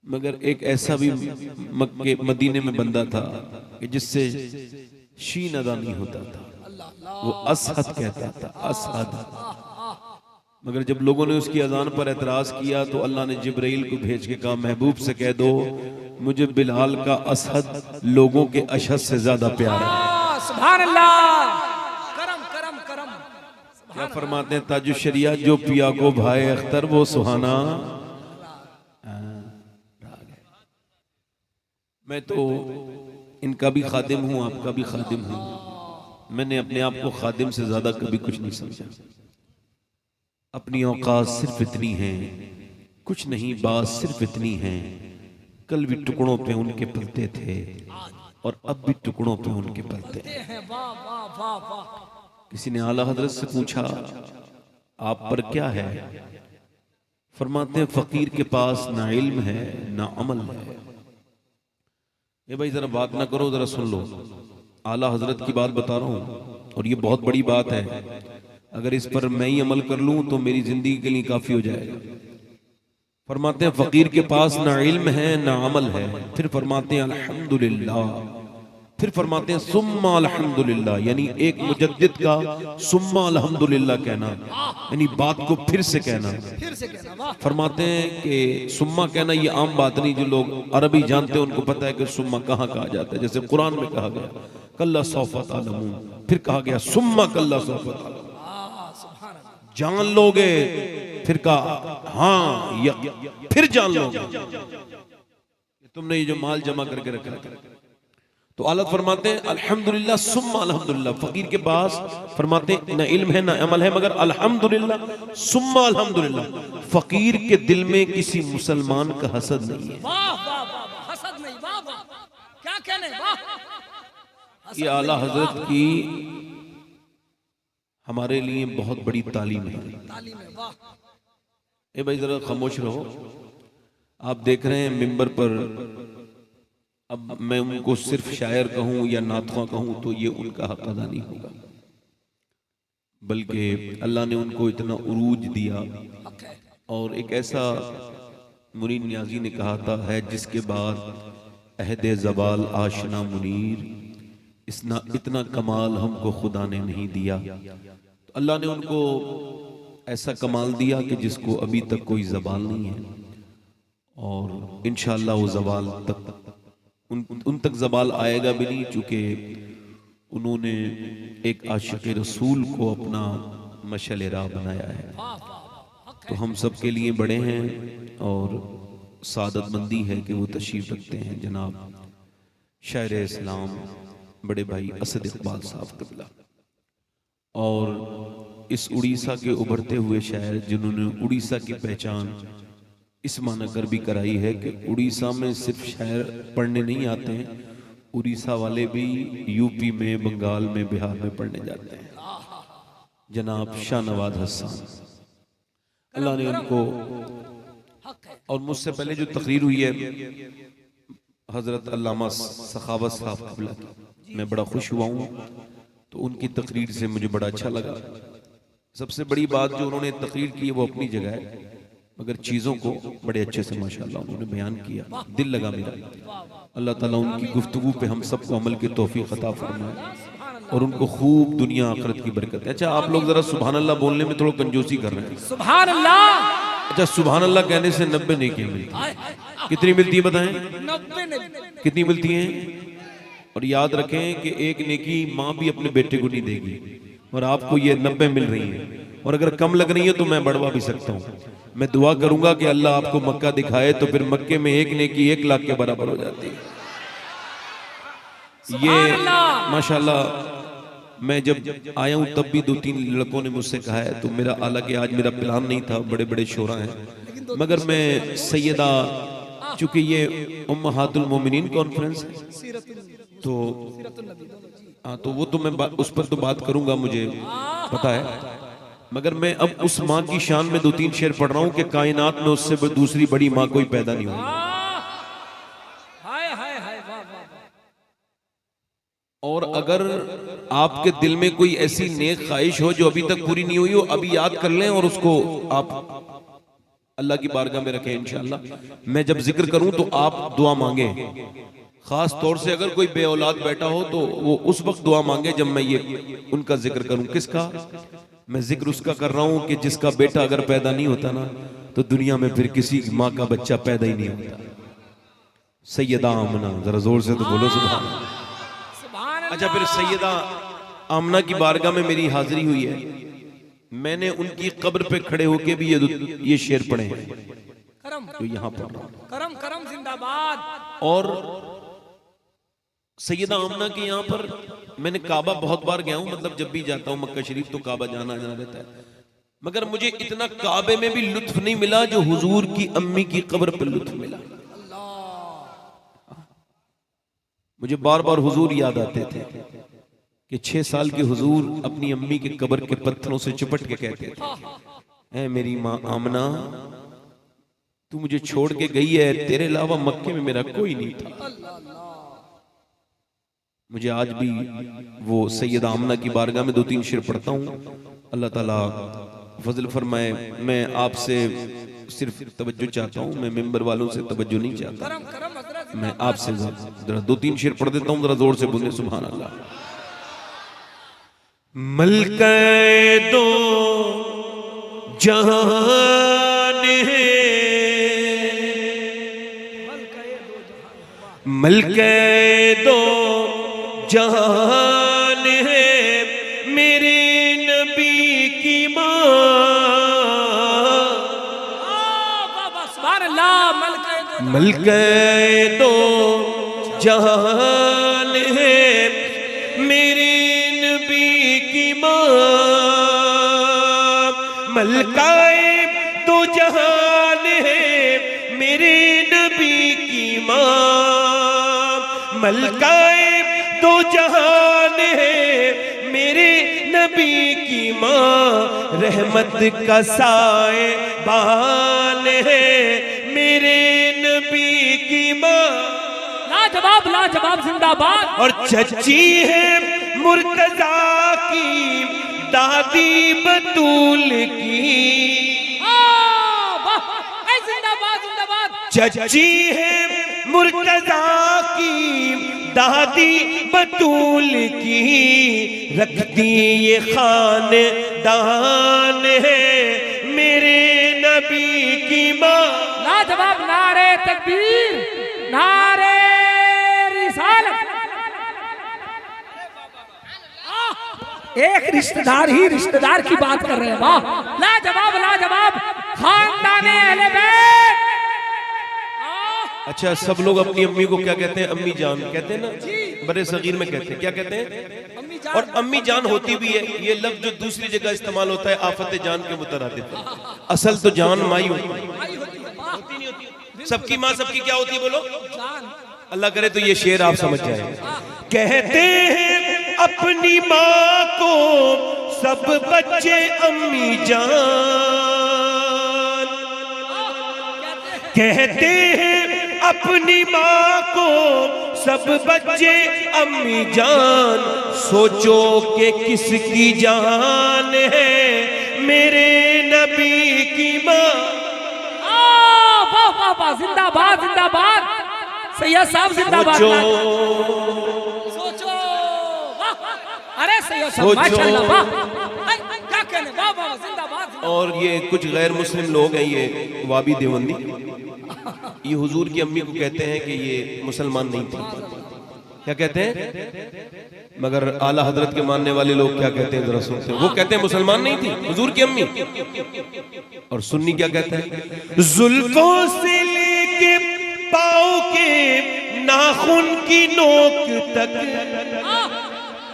मगर एक ऐसा भी मक्के मदीने में बंदा था कि जिससे शीन अदा नहीं होता था, वो असहद कहता था, असहद। मगर जब लोगों ने उसकी अजान पर एतराज किया तो अल्लाह ने जिब्राइल को भेज के कहा, महबूब से कह दो मुझे बिलाल का असहद लोगों के अशहद से ज्यादा प्यारा है। सुभान अल्लाह, करम करम करम। क्या फरमाते हैं ताजु शरिया, जो पिया को भाई अख्तर वो सुहाना। मैं तो इनका भी खादिम हूं, आपका भी खादिम हूं। मैंने अपने आप को खादिम से ज्यादा कभी कुछ नहीं समझा। अपनी औकात सिर्फ इतनी है, कुछ नहीं, बात सिर्फ इतनी है। कल भी टुकड़ों पे उनके पलते थे और अब भी टुकड़ों पे उनके पलते हैं। किसी ने आला हजरत से पूछा, आप पर क्या है? फरमाते हैं, फकीर के पास ना इल्म है ना अमल है। ये भाई जरा बात ना करो, जरा सुन लो। आला हजरत की बात बता रहा हूं और ये बहुत बड़ी बात है। अगर इस पर मैं ही अमल कर लूं तो मेरी जिंदगी के लिए काफी हो जाएगा। फरमाते हैं, फकीर के पास ना इल्म है ना अमल है। फिर फरमाते हैं अल्हम्दुलिल्लाह। फिर फरमाते हैं सुम्मा अल्हम्दुलिल्लाह, यानी एक मुजद्दिद का सुम्मा अल्हम्दुलिल्लाह कहना, यानी बात को फिर से कहना। फरमाते हैं कि सुम्मा कहना ये आम बात नहीं, जो लोग अरबी जानते हैं उनको पता है कि सुम्मा कहाँ कहा जाता है। जैसे कुरान में कहा गया कल्ला सौफा तालमून, फिर कहा गया सुम्मा कल्ला सौफा तालमून, जान लोगे। फिर कहा हाँ फिर जान लोगे। तुमने ये जो माल जमा करके रखा है। तो आलत फरमाते हैं अल्हम्दुलिल्लाह सुम्मा अल्हम्दुलिल्लाह। फकीर के पास फरमाते हैं न इल्म है न अमल है, मगर अल्हम्दुलिल्लाह सुम्मा अल्हम्दुलिल्लाह। फकीर के दिल में किसी मुसलमान का हसद नहीं है। वाह वाह वाह, हसद नहीं, वाह वाह, क्या कहने, वाह। ये आला हजरत की हमारे लिए बहुत बड़ी तालीम है। ए भाई जरा खामोश रहो। आप देख रहे हैं मिंबर पर, अब मैं उनको सिर्फ शायर कहूं या नातख़्वां कहूं तो ये उनका हक अदा नहीं होगा, बल्कि अल्लाह ने उनको इतना उरूज दिया। और एक ऐसा मुनीर नियाजी ने कहा था, है जिसके बाद अहदे ज़बाल आशना मुनीर, इतना कमाल हमको खुदा ने नहीं दिया। तो अल्लाह ने उनको ऐसा कमाल दिया कि जिसको अभी तक कोई ज़बाल नहीं है, और इंशाअल्लाह वो ज़बाल तक उन तक ज़बाल आएगा भी नहीं, चूँकि उन्होंने एक आशिक़ रसूल को अपना मशअल राह बनाया है। तो हम सब के लिए बड़े हैं और सादतमंदी है कि वो तशरीफ़ रखते हैं जनाब शायर इस्लाम बड़े भाई असद इकबाल साहब क़िबला। और इस उड़ीसा के उभरते हुए शायर जिन्होंने उड़ीसा की पहचान इस माना कर भी कराई है कि उड़ीसा में सिर्फ शायर पढ़ने नहीं आते हैं, उड़ीसा वाले भी यूपी में, बंगाल में, बिहार में पढ़ने जाते हैं। जनाब शाहनवाज हसन, अल्लाह ने उनको, और मुझसे पहले जो तकरीर हुई है हजरत अल्लामा सखावत साहब क़िबला की, मैं बड़ा खुश हुआ हूँ। तो उनकी तकरीर से मुझे बड़ा अच्छा लगा। सबसे बड़ी बात जो उन्होंने तकरीर की है वो अपनी जगह है, मगर चीज़ों को बड़े अच्छे से माशाअल्लाह उन्होंने बयान किया, दिल लगा मेरा। अल्लाह ताला उनकी गुफ्तगू पे हम सबको अमल की तौफीक अता फरमाए और उनको खूब दुनिया आखिरत की बरकत है। अच्छा, आप लोग जरा सुभान अल्लाह बोलने में थोड़ा कंजूसी कर रहे हैं। सुभान अल्लाह। अच्छा, सुभान अल्लाह कहने से 90 नेकियां मिलती, कितनी मिलती है बताएं? 90 कितनी मिलती हैं? और याद रखें कि एक नेकी माँ भी अपने बेटे को नहीं देगी, और आपको ये 90 मिल रही है। और अगर कम लग रही है तो मैं बढ़वा भी सकता हूँ। मैं दुआ करूंगा कि अल्लाह आपको मक्का दिखाए, तो फिर मक्के में एक नेकी 1 लाख के बराबर हो जाती है। ये माशाल्लाह, मैं जब आया हूँ तब भी 2-3 लड़कों ने मुझसे कहा है। तो मेरा, हालांकि आज मेरा प्लान नहीं था, बड़े बड़े शोरा हैं, मगर मैं सैयदा, चूंकि ये उम्महातुल मोमिनीन कॉन्फ्रेंस है तो हाँ, तो वो तो मैं उस पर तो बात करूंगा, मुझे पता है। मगर मैं अब उस माँ की शान में 2-3 शेर पढ़ रहा हूँ कि कायनात में उससे दूसरी बड़ी माँ कोई पैदा नहीं हुई। और अगर आपके दिल में कोई ऐसी नेक ख्वाहिश हो जो अभी तक पूरी नहीं हुई हो, अभी याद कर लें और उसको आप अल्लाह की बारगाह में रखें इंशाअल्लाह। मैं जब जिक्र करूं तो आप दुआ मांगे, खास तौर से अगर कोई बे औलाद बैठा हो तो वो उस वक्त दुआ मांगे जब मैं ये उनका जिक्र करूं। किसका मैं जिक्र? उसका कर रहा हूं कि जिसका बेटा अगर पैदा नहीं होता ना तो दुनिया में फिर किसी माँ का बच्चा पैदा ही नहीं होता। सैयदा आमना, जरा जोर से तो बोलो सुभान अल्लाह। सुभान अल्लाह। अच्छा, फिर सैयदा आमना की बारगाह में मेरी हाजिरी हुई है। मैंने उनकी कब्र पे खड़े होके भी ये शेर पढ़े हैं करम जो यहाँ पढ़ रहा हूं। करम करम जिंदाबाद। और सैयदा आमना के यहाँ पर मैंने काबा बहुत बार गया हूँ, मतलब जब भी जाता हूँ मक्का शरीफ तो काबा जाना रहता है, मगर मुझे इतना काबे में भी लुत्फ नहीं मिला जो हुजूर की अम्मी की कब्र पर लुत्फ मिला। मुझे बार बार हुजूर याद आते थे कि 6 साल के हुजूर अपनी अम्मी के कब्र के पत्थरों से चिपट के कहते थे, ऐ मेरी माँ आमना, तू मुझे छोड़ के गई है, तेरे अलावा मक्के में मेरा कोई नहीं था। मुझे आज भी वो सैयदा आमना की बारगाह में 2-3 शेर पढ़ता हूँ। अल्लाह ताला फजल फरमाए। मैं आपसे सिर्फ तवज्जो चाहता हूँ, मैं मेंबर वालों से तवज्जो नहीं चाहता। करम करम हजरत। मैं आपसे जरा 2-3 शेर पढ़ देता हूँ, जरा जोर से बोले सुभान अल्लाह। मलके दो जहान है, मलके दो जहान है, मेरे नबी की माँ। बाबा सुभान अल्लाह। मलके दो जहान है, मेरे नबी की माँ। मलकाए दो जहान है, मेरे नबी की माँ। मलकाए दो जहान है, मेरे नबी की माँ। रहमत का साए बान है, मेरे नबी की माँ। लाजवाब लाजवाब जिंदाबाद। और चची है मुर्तजा की, दादी बतूल की। जिंदाबाद जिंदाबाद। चची है मुर्तजा की, दादी बतूल की। रखती ये खानदान है, मेरे नबी की माँ। लाजवाब। नारे तकबीर, नारे रिसालत। एक रिश्तेदार ही रिश्तेदार की बात कर रहे हैं। वाह, लाजवाब लाजवाब। खानदाने अहले बैत। अच्छा, सब लोग अपनी अम्मी को क्या कहते हैं? अम्मी जान कहते हैं ना, बड़े सगीर में कहते हैं। क्या कहते हैं? अम्मी जान। और अम्मी जान होती भी है। ये लफ्ज जो दूसरी जगह इस्तेमाल होता है आफत जान के मुतरादिफ, असल तो जान माई होती है। सबकी माँ सबकी क्या होती है बोलो? जान। अल्लाह करे तो ये शेर आप समझ जाए। कहते हैं अपनी माँ को सब बच्चे अम्मी जान। कहते हैं अपनी माँ को सब बच्चे अम्मी जान। सोचो कि किसकी जान है, मेरे नबी की माँ। वाह वाह वाह। जिंदाबाद जिंदाबाद। सैयद साहब जिंदाबाद। सोचो। अरे सैयद साहब माशाल्लाह। वाह, क्या कहने। वाह वाह जिंदाबाद। और ये कुछ गैर मुस्लिम लोग हैं, ये वाबी देवंदी, ये हुजूर की अम्मी को कहते हैं कि ये मुसलमान नहीं थी। क्या कहते हैं? मगर आला हजरत के मानने वाले लोग क्या कहते हैं जरा सुनते हैं। वो कहते हैं मुसलमान नहीं थी हुजूर की अम्मी। और सुन्नी क्या कहते हैं? जुल्फों से लेके पाँव के नाखून की नोक तक।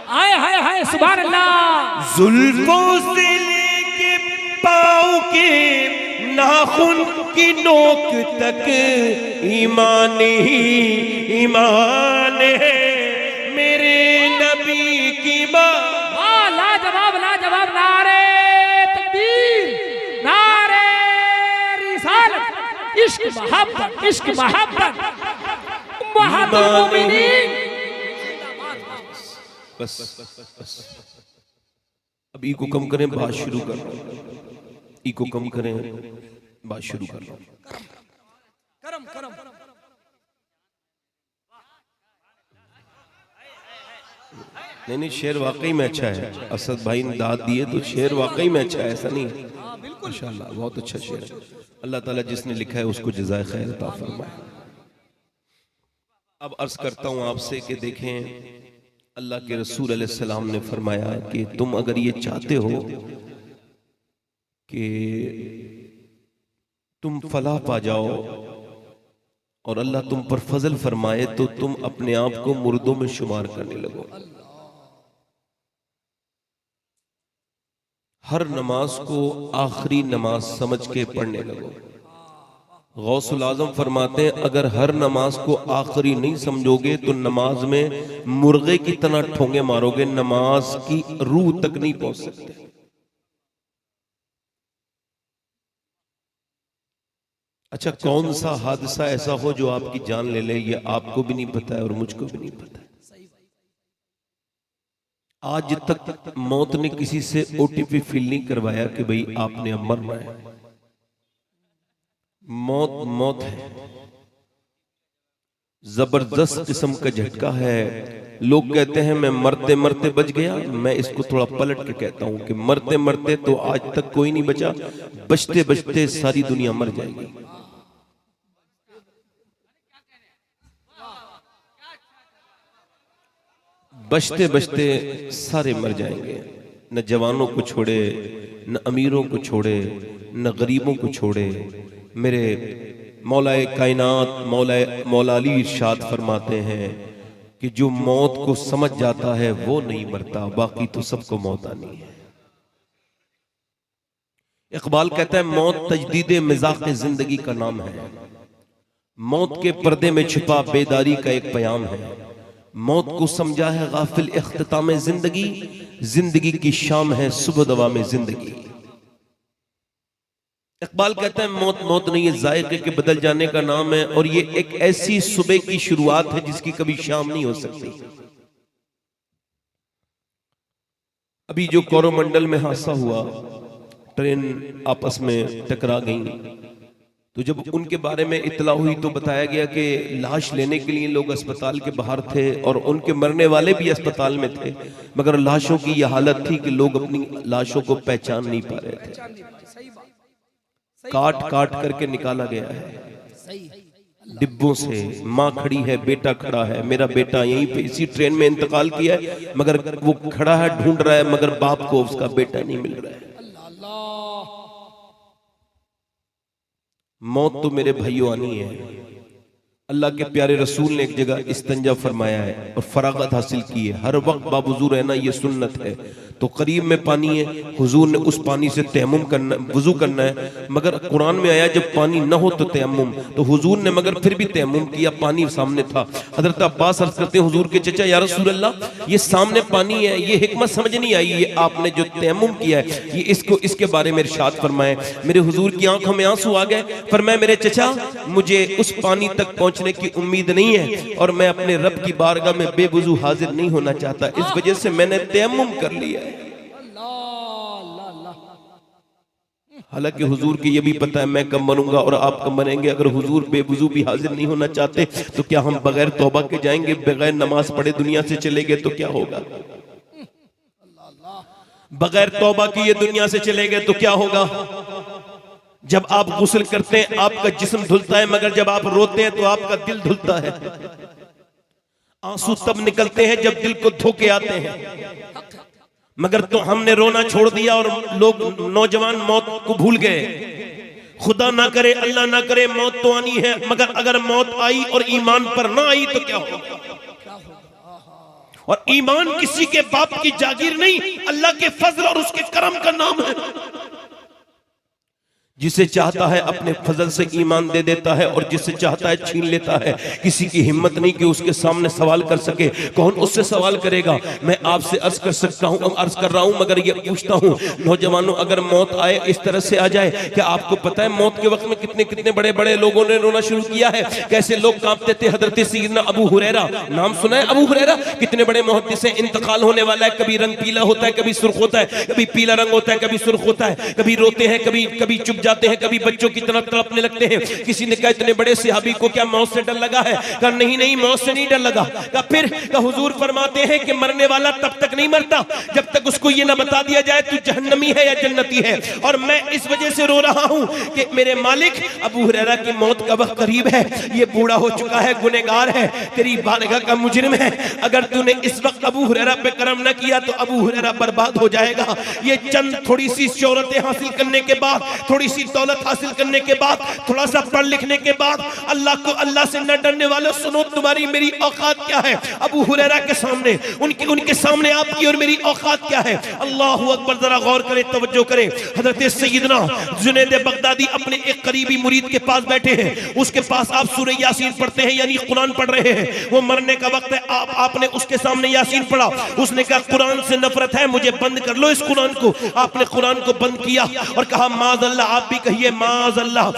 हाय हाय हाय सुभान अल्लाह। जुल्फों से लेके पाँव के नाखून की नोक तक, ईमान ही ईमान है, मेरे नबी की माँ। लाजवाब लाजवाब। नारे तकबीर, नारे रिसालत। इश्क मोहब्बत, इश्क मोहब्बत। उम्महातुल मोमिनीन। बस अब ई को कम करें, बात शुरू कर। ई को कम करें, बात शुरू कर रहा हूं। करम करम नहीं, शेर वाकई में अच्छा है। असद भाई ने दाद दिए तो शेर वाकई में अच्छा है, ऐसा नहीं है। माशाल्लाह बहुत अच्छा शेर है। अल्लाह ताला जिसने लिखा है उसको जज़ाए खैर अता फरमाए। अब अर्ज करता हूं आपसे कि देखें, अल्लाह के रसूल अलैहिस्सलाम ने फरमाया कि तुम अगर ये चाहते हो कि तुम फलाह पा जाओ और अल्लाह तुम पर फजल फरमाए, तो तुम अपने आप को मुर्दों में शुमार करने लगो। हर नमाज को आखिरी नमाज समझ के पढ़ने लगो। गौसुल आजम फरमाते हैं, अगर हर नमाज को आखिरी नहीं समझोगे तो नमाज में मुर्गे की तरह ठोंगे मारोगे, नमाज की रूह तक नहीं पहुंच सकते। अच्छा, कौन सा हादसा ऐसा हो जो आपकी जान ले ले, ये आपको भी नहीं पता है और मुझको भी नहीं पता है। आज तक मौत ने किसी से ओटीपी फील नहीं करवाया कि भाई आपने अब मरना है। मौत मौत है, जबरदस्त किस्म का झटका है। लोग कहते हैं मैं मरते मरते बच गया, मैं इसको थोड़ा पलट के कहता हूं कि मरते मरते तो आज तक कोई नहीं बचा, बचते बचते सारी दुनिया मर जाएगी। बचते बचते सारे मर जाएंगे, न जवानों को छोड़े, न अमीरों को छोड़े, न गरीबों को छोड़े। मेरे मौलाए कायनात मौला अली इरशाद फरमाते हैं कि जो मौत को समझ जाता है वो नहीं मरता, बाकी तो सबको मौत आनी है। इकबाल कहता है, मौत तजदीद मिजाक़ जिंदगी का नाम है। मौत के पर्दे में छिपा बेदारी का एक पयाम है। मौत को समझा है गाफिल इख्तिताम जिंदगी, जिंदगी की शाम है सुबह दवा में जिंदगी। इकबाल कहता है, मौत मौत नहीं है, जायके के बदल जाने का नाम है, और ये एक ऐसी सुबह की शुरुआत है जिसकी कभी शाम नहीं हो सकती। अभी जो कोरोमंडल में हादसा हुआ, ट्रेन आपस में टकरा गई, तो जब उनके बारे में इत्तला हुई तो बताया गया कि लाश लेने के लिए लोग अस्पताल के बाहर थे और उनके मरने वाले भी अस्पताल में थे, मगर लाशों की यह हालत थी कि लोग अपनी लाशों को पहचान नहीं पा रहे थे। काट काट करके निकाला गया है डिब्बों से। माँ खड़ी है, बेटा खड़ा है, मेरा बेटा यहीं पे इसी ट्रेन में इंतकाल किया है, मगर वो खड़ा है ढूंढ रहा है, मगर बाप को उसका बेटा नहीं मिल रहा है। मौत तो मेरे भाइयों आनी है। अल्लाह के प्यारे रसूल ने एक जगह इस्तंजा फरमाया है और फरागत हासिल की है। हर वक्त बावुजू रहना ये सुन्नत है। तो करीब में पानी है, हुजूर ने उस पानी से तयम्मुम करना, वुजू करना है, मगर कुरान में आया जब पानी न हो तो तयम्मुम, तो हुजूर ने मगर फिर भी तयम्मुम किया, पानी सामने था। हजरत अब्बास अर्ज करते हैं, हुजूर के चचा या रसूल अल्लाह, ये सामने पानी है, ये हिकमत समझ नहीं आई, ये आपने जो तयम्मुम किया है, ये इसके बारे में इरशाद फरमाए। मेरे हुजूर की आंखों में आंसू आ गए। फरमाया, मेरे चचा, मुझे उस पानी तक पहुंचने की उम्मीद नहीं है और मैं अपने रब की बारगाह में बेवुजू हाजिर नहीं होना चाहता, इस वजह से मैंने तयम्मुम कर लिया है। हालांकि हुजूर की ये भी पता है मैं कब मरूंगा और आप कब मरेंगे। अगर हुजूर बेवुजू भी हाजिर नहीं होना चाहते तो क्या हम बगैर तौबा के जाएंगे, बगैर नमाज पढ़े दुनिया से चले गए तो क्या होगा? बगैर तौबा की ये दुनिया से चले गए तो क्या होगा? जब आप गुस्ल करते हैं आपका जिस्म धुलता है, मगर जब आप रोते हैं तो आपका दिल धुलता है। आंसू तब निकलते हैं जब दिल को धोखे आते हैं, मगर तो हमने रोना छोड़ दिया और लोग नौजवान मौत को भूल गए। खुदा ना करे, अल्लाह ना करे, मौत तो आनी है, मगर अगर मौत आई और ईमान पर ना आई तो क्या होगा? और ईमान किसी के बाप की जागीर नहीं, अल्लाह के फजल और उसके करम का नाम है। जिसे चाहता है अपने फजल से ईमान दे देता है और जिसे चाहता है छीन लेता है। किसी की हिम्मत नहीं कि उसके सामने सवाल कर सके। कौन उससे सवाल करेगा? मैं आपसे अर्ज कर सकता हूं, अर्ज कर रहा हूं, मगर ये पूछता हूं, नौजवानों, अगर मौत आए इस तरह से आ जाए, क्या आपको पता है मौत के वक्त में कितने कितने बड़े बड़े लोगों ने रोना शुरू किया है? कैसे लोग कांपते थे। हजरत सय्यदना अबू हुरैरा, नाम सुना है अबू हुरैरा? कितने बड़े मुहद्दिस हैं। इंतकाल होने वाला है, कभी रंग पीला होता है, कभी सुर्ख होता है, कभी पीला रंग होता है, कभी सुर्ख होता है, कभी रोते हैं, कभी चुप जाते हैं, कभी बच्चों की तरफ तड़पने लगते हैं। किसी ने कहा इतने बड़े सहाबी को क्या मौत से डर लगा है? कहा नहीं नहीं, मौत से नहीं डर लगा। कहा फिर? कहा हुजूर फरमाते हैं कि मरने वाला तब तक नहीं मरता जब तक उसको ये ना बता दिया जाए तू जहन्नमी है या जन्नती है। और मैं इस वजह से रो रहा हूं कि मेरे मालिक, अबू हुरैरा की मौत का वक्त करीब है, ये बूढ़ा हो चुका है, गुनहगार है, तेरी बारगाह का मुजरिम है। अगर तूने इस वक्त अबू हुरैरा पे करम न किया तो अबू हुरैरा बर्बाद हो जाएगा। ये चंद थोड़ी सी शोहरतें हासिल करने के बाद, थोड़ी सी दौलत हासिल करने के बाद, थोड़ा सा पढ़ लिखने के बाद अल्लाह से न डरने वालों, सुनो तुम्हारी मेरी औकात क्या है अबू हुरैरा के सामने, उनके सामने आपकी और मेरी औकात क्या है। अल्लाहू अकबर, जरा गौर करें, तवज्जो करें। हजरत सैयदना जुनैद बगदादी अपने एक करीबी मुरीद के पास बैठे हैं, उसके पास आप सूरह यासीन पढ़ते हैं, यानी कुरान पढ़ रहे हैं। वो मरने का वक्त है, आपने उसके सामने यासीन पढ़ा। उसने कहा कुरान से नफरत है, मुझे बंद कर लो इस कुरान को। आपने कुरान को बंद किया और कहा माज़अल्लाह, आप भी कहिए माज़अल्लाह।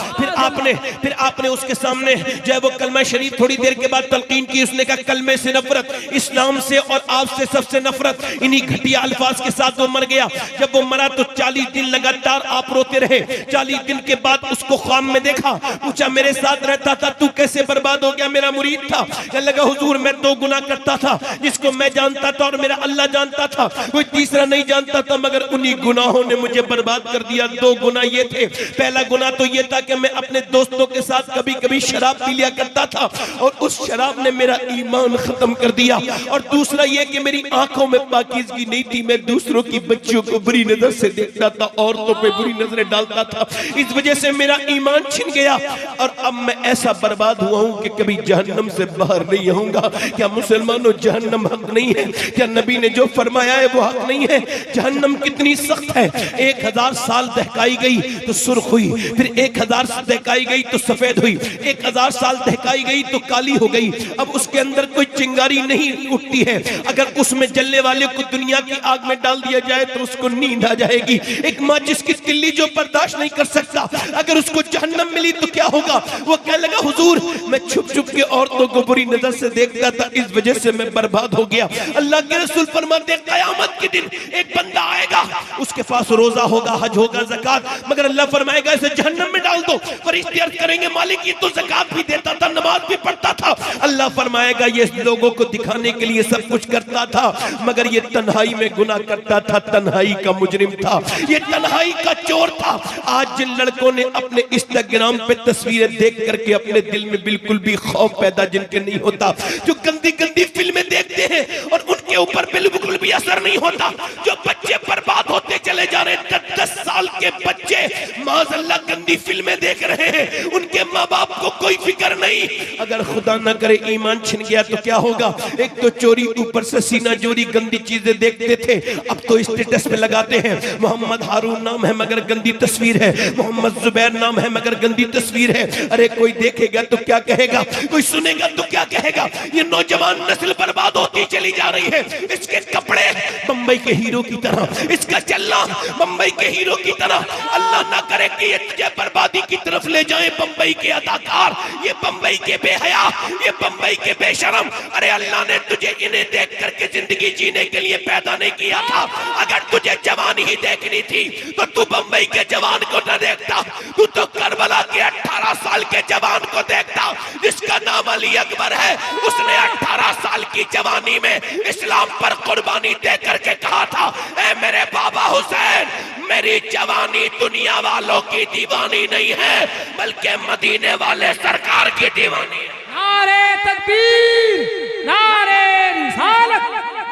फिर आपने उसके सामने जो है वो कलमा शरीफ थोड़ी देर के बाद तलकीन की। उसने कहा कलमे से नफरत, इस्लाम से और आपसे सबसे नफरत। इन्हीं घटिया अल्फाज के साथ वो मर गया। जब वो मरा तो 40 दिन लगातार आप रोते रहे। 40 दिन के बाद उसको ख्वाब में देखा, पूछा मेरे साथ रहता था, तू कैसे बर्बाद हो गया? मेरा मुरीद था। कहने लगा हुजूर मैं 2 गुनाह करता था, जिसको मैं जानता था और मेरा अल्लाह जानता था, कोई तीसरा नहीं जानता था, मगर उन्हीं गुनाहों ने मुझे बर्बाद कर दिया। 2 गुनाह ये थे। पहला गुनाह तो ये था कि मैं अपने दोस्तों के साथ कभी कभी शराब पी लिया करता था और उस शराब ने मेरा ईमान खत्म कर दिया। और दूसरा ये कि मेरी आंखों में पाकीज़गी नहीं थी, मैं दूसरों की बच्चियों को बुरी नजर से देखता था, औरतों पे बुरी नजरें डालता था। इस वजह से मेरा ईमान छिन गया और अब मैं ऐसा बर्बाद हुआ हूं कि कभी जहन्नम से बाहर नहीं आऊंगा। क्या मुसलमानों जहन्नम हक नहीं है? क्या नबी ने जो फरमाया है वो हक नहीं है? जहन्नम कितनी सख्त है। 1000 साल दहकाई गई तो सुर्ख हुई, फिर 1000 दहकाई गई तो सफेद हुई, 1000 साल दहकाई गई तो काली हो गई। अब उसके अंदर कोई चिंगारी नहीं उठती है। अगर उसमें जलने वाले को दुनिया की आग में डाल दिया जाए तो उसको नींद आ जाएगी। एक माँ जिसकी तिल्ली जो बर्दाश्त नहीं कर सकता, अगर उसको जहन्नम मिली तो क्या होगा? वो कहने लगा हुजूर मैं छुप छुप के औरतों को बुरी नजर से देखता था, इस वजह से मैं बर्बाद हो गया। अल्लाह के रसूल फरमाते हैं कयामत के दिन एक बंदा आएगा, उसके पास रोजा होगा, हज होगा, ज़कात, मगर अल्लाह फरमाएगा इसे जहन्नम में डाल दो। फरिश्ते अर्ज़ करेंगे मालिक ये तो ज़कात भी देता था, नमाज भी पढ़ता था। अल्लाह फरमाएगा ये लोगों को दिखाने के लिए सब कुछ करता था, मगर ये तन्हाई में गुनाह करता था, तन्हाई का मुजरिम था, ये तन्हाई का चोर था। आज जिन लड़कों ने अपने इंस्टाग्राम पे तस्वीरें देख करके अपने दिल में बिल्कुल भी खौफ पैदा जिनके नहीं होता, जो गंदी गंदी फिल्में देखते हैं और उनके ऊपर बिल्कुल भी असर नहीं होता, जो बच्चे बर्बाद होते चले जा रहे हैं, 10 साल के बच्चे माज़अल्लाह गंदी फिल्में देख रहे हैं, उनके माँ बाप को कोई फिक्र नहीं। अगर खुदा न करे ईमान छिन गया तो क्या होगा? एक तो चोरी, ऊपर से सीना चोरी, गंदी चीजें देखते थे, अब तो स्टेटस पे लगाते हैं मोहम्मद हारून नाम है मगर गंदी तस्वीर है, मोहम्मद जुबैर नाम है मगर गंदी तस्वीर है। अरे कोई देखेगा तो क्या कहेगा, कोई सुनेगा तो क्या कहेगा? ये नौजवान नस्ल बर्बाद होती चली जा रही है। इसके कपड़े बंबई के हीरो की तरह, इसका चलना बंबई के हीरो की तरह। अल्लाह ना करे कि ये तुझे बर्बादी की तरफ ले जाए बंबई के अदाकार, ये बंबई के बेहया, ये बंबई के बेशरम। अरे अल्लाह ने तुझे इन्हें देख करके जिंदगी जीने के लिए पैदा नहीं किया था। अगर तुझे जवानी ही देखनी थी तो तू बंबई के जवान को न देखता, तू तो करबला के 18 साल के जवान को देखता जिसका नाम अली अकबर है। उसने 18 साल की जवानी में इस्लाम पर कुर्बानी दे करके कहा था, ऐ मेरे बाबा हुसैन, मेरी जवानी दुनिया वालों की दीवानी नहीं है बल्कि मदीने वाले सरकार की दीवानी है। नारे तकबीर, नारे रिसालत,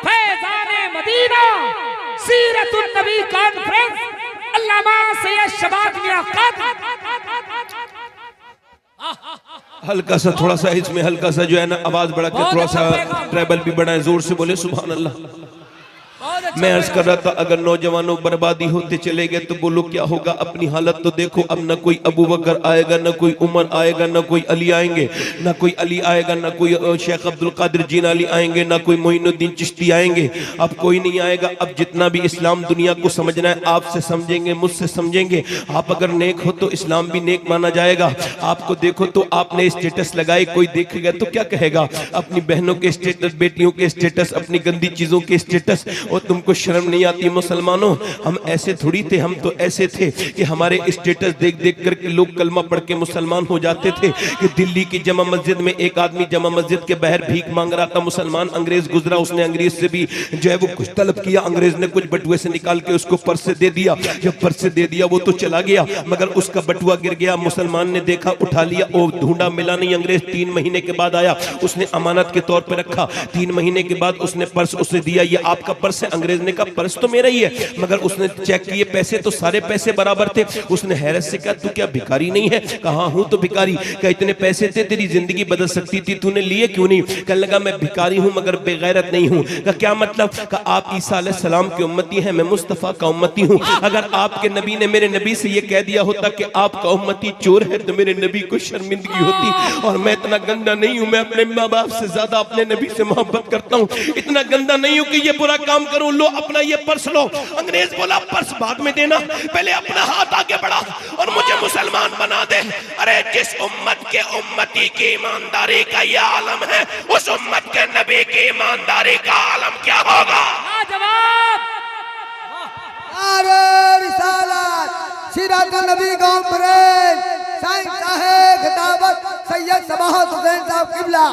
फैज़ाने मदीना, सीरतुन नबी कॉन्फ्रेंस, अल्लामा सैयद शबाब मियां कादरी। हल्का सा थोड़ा सा इसमें हल्का सा जो है ना आवाज बढ़ा के थोड़ा सा ट्रेबल भी बढ़ाएं, जोर से बोले सुभान अल्लाह। मैं अर्ज कर रहा था अगर नौजवानों बर्बादी होते चले गए तो बोलो क्या होगा? अपनी हालत तो देखो। अब न कोई अबू बकर आएगा, न कोई उमर आएगा, न कोई अली आएंगे, न कोई अली आएगा, न कोई शेख अब्दुल कादिर जीलानी आएंगे, न कोई मोइनुद्दीन चिश्ती आएंगे। अब कोई नहीं आएगा। अब जितना भी इस्लाम दुनिया को समझना है आपसे समझेंगे, मुझसे समझेंगे। आप अगर नेक हो तो इस्लाम भी नेक माना जाएगा। आपको देखो तो आपने स्टेटस लगाए, कोई देखेगा तो क्या कहेगा? अपनी बहनों के स्टेटस, बेटियों के स्टेटस, अपनी गंदी चीजों के स्टेटस, और तुम तुमको शर्म नहीं आती मुसलमानों? हम ऐसे थोड़ी थे, हम तो ऐसे थे कि हमारे स्टेटस देख देख करके लोग कलमा पढ़ के मुसलमान हो जाते थे। कि दिल्ली की जमा मस्जिद में एक आदमी जमा मस्जिद के बाहर भीख मांग रहा था, मुसलमान अंग्रेज गुजरा, उसने अंग्रेज से भी जो है वो कुछ तलब किया, अंग्रेज ने कुछ बटुए से निकाल के उसको पर्स से दे दिया। जब पर्स से दे दिया वो तो चला गया, मगर उसका बटुआ गिर गया। मुसलमान ने देखा, उठा लिया, वो ढूंढा, मिला नहीं। अंग्रेज 3 महीने के बाद आया, उसने अमानत के तौर पर रखा। 3 महीने के बाद उसने पर्स उसे दिया, ये आपका पर्स है। अंग्रेज ने कहा पर्स तो मेरा ही है, मगर उसने चेक किए पैसे तो सारे पैसे बराबर थे। उसने हैरत से कहा तू क्या भिखारी नहीं है? कहा हूं तो भिखारी। क्या इतने पैसे थे तेरी जिंदगी बदल सकती थी, तूने लिए क्यों नहीं? कहने लगा मैं भिखारी हूं मगर बेगैरत नहीं हूं। का क्या मतलब? का आप ईसा अलैहिस्सलाम की उम्मती हैं, मैं मुस्तफा का उम्मती हूं। अगर आपके नबी ने मेरे नबी से ये कह दिया होता कि आपका उम्मती चोर है तो मेरे नबी को शर्मिंदगी होती। और मैं इतना गंदा नहीं हूं, मैं अपने माँ बाप से ज्यादा अपने नबी से मोहब्बत करता हूं। इतना गंदा नहीं हूं कि ये बुरा काम करूं। लो अपना ये पर्स लो। अंग्रेज बोला पर्स बाद में देना, पहले अपना हाथ आगे बढ़ा और मुझे मुसलमान बना दे। अरे जिस उम्मत के उम्मती की ईमानदारी का ये आलम है, उस उम्मत के नबी की ईमानदारी का आलम क्या होगा? जवाब नारे रिसालत, सीरत नबी कॉन्फ्रेंस, साइंस साहेब खिताबत सैयद सबाहत हुसैन साहब किबला।